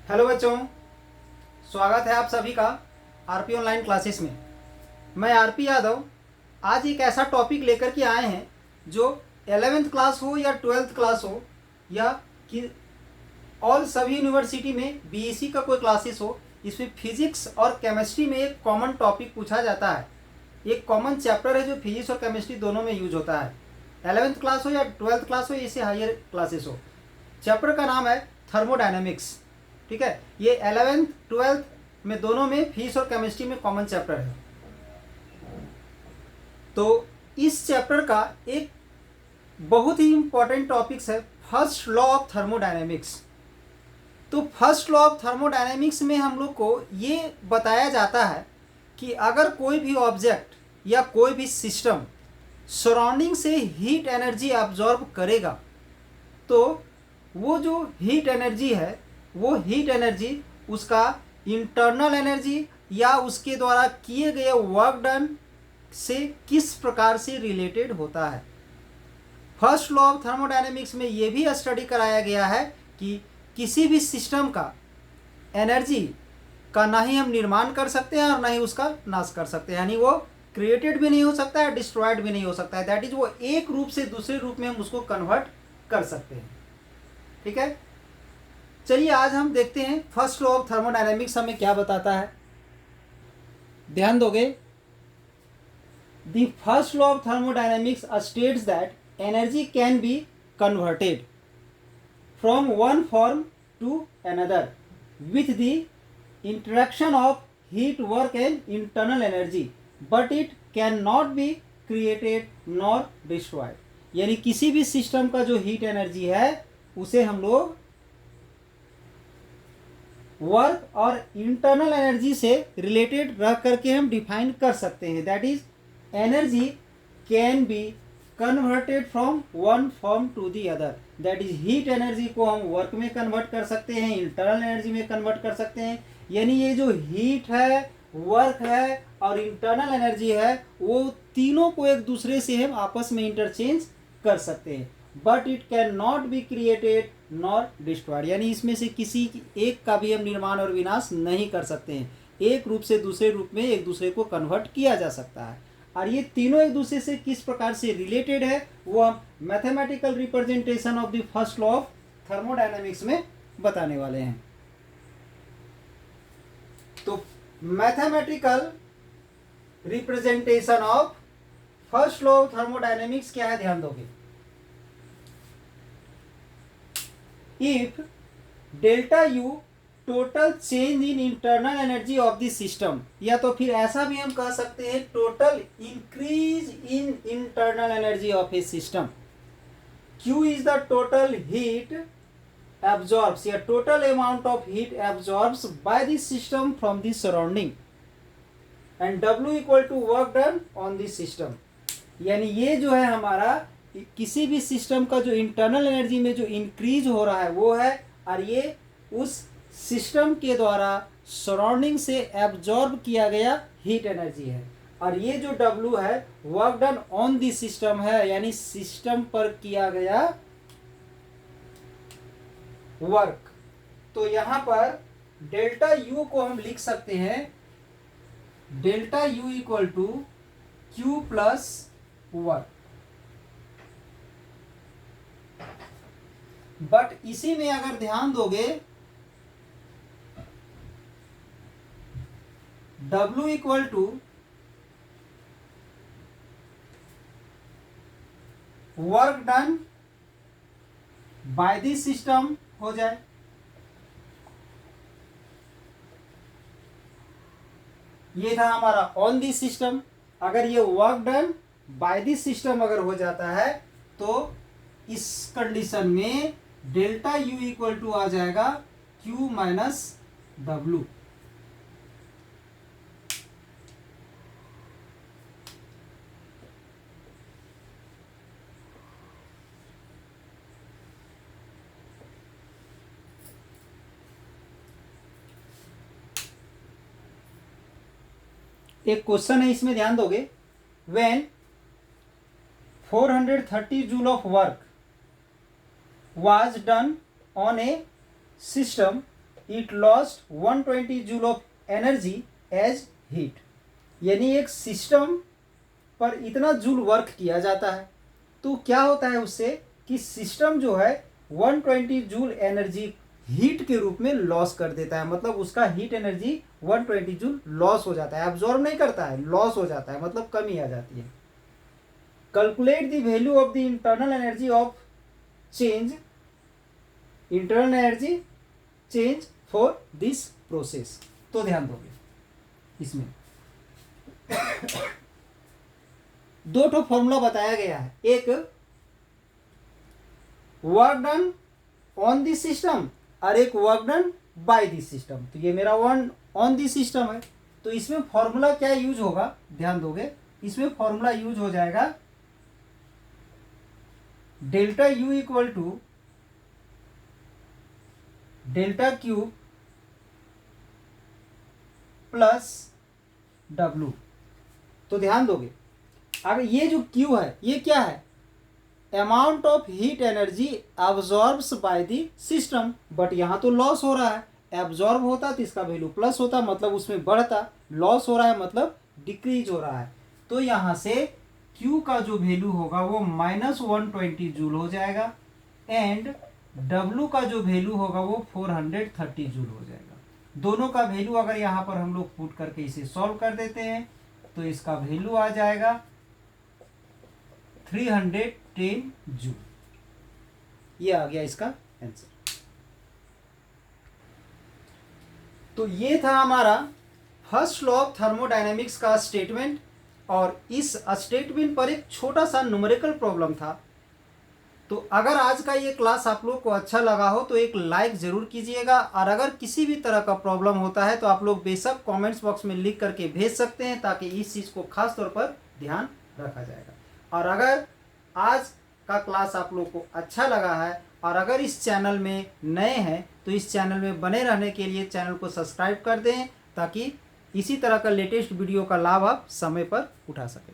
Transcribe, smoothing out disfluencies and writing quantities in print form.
Hello बच्चों, स्वागत है आप सभी का आरपी ऑनलाइन क्लासेस में। मैं आरपी यादव आज एक ऐसा टॉपिक लेकर के आए हैं जो 11th क्लास हो या 12th क्लास हो या कि ऑल सभी यूनिवर्सिटी में बीएससी का कोई क्लासेस हो, इसमें फिजिक्स और केमिस्ट्री में एक कॉमन टॉपिक पूछा जाता है। एक कॉमन चैप्टर है जो फिजिक्स और केमिस्ट्री दोनों में यूज होता है। 11th क्लास हो या 12th क्लास हो, इससे हायर क्लासेस हो। चैप्टर का नाम है थर्मोडायनेमिक्स। ठीक है, ये 11th 12th में दोनों में फिजिक्स और केमिस्ट्री में कॉमन चैप्टर है। तो इस चैप्टर का एक बहुत ही इंपॉर्टेंट टॉपिक्स है फर्स्ट लॉ ऑफ थर्मोडायनेमिक्स। तो फर्स्ट लॉ ऑफ थर्मोडायनेमिक्स में हम लोग को ये बताया जाता है कि अगर कोई भी ऑब्जेक्ट या कोई भी सिस्टम सराउंडिंग से हीट एनर्जी अब्जॉर्ब करेगा तो वो जो हीट एनर्जी है वो हीट एनर्जी उसका इंटरनल एनर्जी या उसके द्वारा किए गए वर्क डन से किस प्रकार से रिलेटेड होता है। फर्स्ट लॉ ऑफ थर्मोडायनेमिक्स में ये भी स्टडी कराया गया है कि किसी भी सिस्टम का एनर्जी का ना ही हम निर्माण कर सकते हैं और ना ही उसका नाश कर सकते हैं, यानी वो क्रिएटेड भी नहीं हो सकता है, डिस्ट्रॉयड भी नहीं हो सकता है। दैट इज वो एक रूप से दूसरे रूप में हम उसको कन्वर्ट कर सकते हैं। ठीक है, चलिए आज हम देखते हैं फर्स्ट लॉ ऑफ थर्मोडायनेमिक्स हमें क्या बताता है। ध्यान दोगे, the first law of thermodynamics states that energy can be converted from one form to another with the interaction of heat work and internal energy, but it can not be created nor destroyed. यानी किसी भी system का जो heat energy है उसे हम लोग work और इंटरनल एनर्जी से रिलेटेड रख करके हम डिफाइन कर सकते हैं। That is energy can be converted from one form to the other. That is heat energy को हम वर्क में कन्वर्ट कर सकते हैं, इंटरनल एनर्जी में कन्वर्ट कर सकते हैं। यानी ये जो हीट है, वर्क है और इंटरनल एनर्जी है वो तीनों को एक दूसरे से हम आपस में इंटरचेंज कर सकते हैं। But it can not be created nor destroyed, यानी इसमें से किसी एक का भी हम निर्माण और विनाश नहीं कर सकते हैं। एक रूप से दूसरे रूप में एक दूसरे को कन्वर्ट किया जा सकता है। और ये तीनों एक दूसरे से किस प्रकार से रिलेटेड है वो हम mathematical representation of the first law of thermodynamics में बताने वाले हैं। तो mathematical representation of first law of thermodynamics क्या है, ध्यान दोगे। If delta U total change in internal energy of the system, या तो फिर ऐसा भी हम कह सकते हैं total increase in internal energy of a system. Q is the total heat absorbs या total amount of heat absorbs by the system from the surrounding and W equal to work done on the system. यानी ये जो है हमारा किसी भी system का जो इंटरनल एनर्जी में जो इंक्रीज हो रहा है वो है, और ये उस सिस्टम के द्वारा सराउंडिंग से एब्जॉर्ब किया गया हीट एनर्जी है। और ये जो W है work done on the system है, यानी सिस्टम पर किया गया वर्क। तो यहां पर डेल्टा U को हम लिख सकते हैं delta U equal to Q plus work. But इसी में अगर ध्यान दोगे W equal to work done by the system हो जाए। ये था हमारा ऑन दी सिस्टम। अगर ये work done by the system अगर हो जाता है तो इस कंडीशन में डेल्टा U इक्वल टू आ जाएगा Q माइनस W। एक क्वेश्चन है, इसमें ध्यान दोगे। When 430 joule of work was done on a system it lost 120 joule of energy as heat, यानी एक सिस्टम पर इतना जूल वर्क किया जाता है तो क्या होता है उससे कि सिस्टम जो है 120 जूल एनर्जी हीट के रूप में लॉस कर देता है, मतलब उसका हीट एनर्जी 120 जूल लॉस हो जाता है, एब्जॉर्ब नहीं करता है, लॉस हो जाता है, मतलब कमी आ जाती है। Calculate the value of the internal energy of change, internal energy change for this process. तो ध्यान दोगे इसमें दो ठो फॉर्मूला बताया गया है, एक work done on this system और एक work done by this system. तो ये मेरा वन ऑन दिस सिस्टम है, तो इसमें फॉर्मूला क्या यूज होगा, ध्यान दोगे, इसमें फॉर्मूला यूज हो जाएगा delta U equal to delta Q plus W. तो ध्यान दोगे अगर ये जो Q है ये क्या है, amount of heat energy absorbs by the system, but यहाँ तो लॉस हो रहा है, एब्जॉर्ब होता तो इसका वैल्यू प्लस होता, मतलब उसमें बढ़ता, लॉस हो रहा है मतलब डिक्रीज हो रहा है, तो यहाँ से Q का जो वैल्यू होगा वो -120 जूल हो जाएगा एंड W का जो वैल्यू होगा वो 430 जूल हो जाएगा। दोनों का वैल्यू अगर यहाँ पर हम लोग पुट करके इसे सॉल्व कर देते हैं तो इसका वैल्यू आ जाएगा 310 जूल। ये आ गया इसका आंसर। तो ये था हमारा फर्स्ट लॉ ऑफ थर्मोडायनेमिक्स का स्टेटमेंट, और इस स्टेटमेंट पर एक छोटा सा न्यूमेरिकल प्रॉब्लम था। तो अगर आज का ये क्लास आप लोग को अच्छा लगा हो तो एक लाइक ज़रूर कीजिएगा, और अगर किसी भी तरह का प्रॉब्लम होता है तो आप लोग बेशक कमेंट्स बॉक्स में लिख करके भेज सकते हैं, ताकि इस चीज़ को खास तौर पर ध्यान रखा जाएगा। और अगर आज का क्लास आप लोग को अच्छा लगा है और अगर इस चैनल में नए हैं तो इस चैनल में बने रहने के लिए चैनल को सब्सक्राइब कर दें, ताकि इसी तरह का लेटेस्ट वीडियो का लाभ आप समय पर उठा सकें।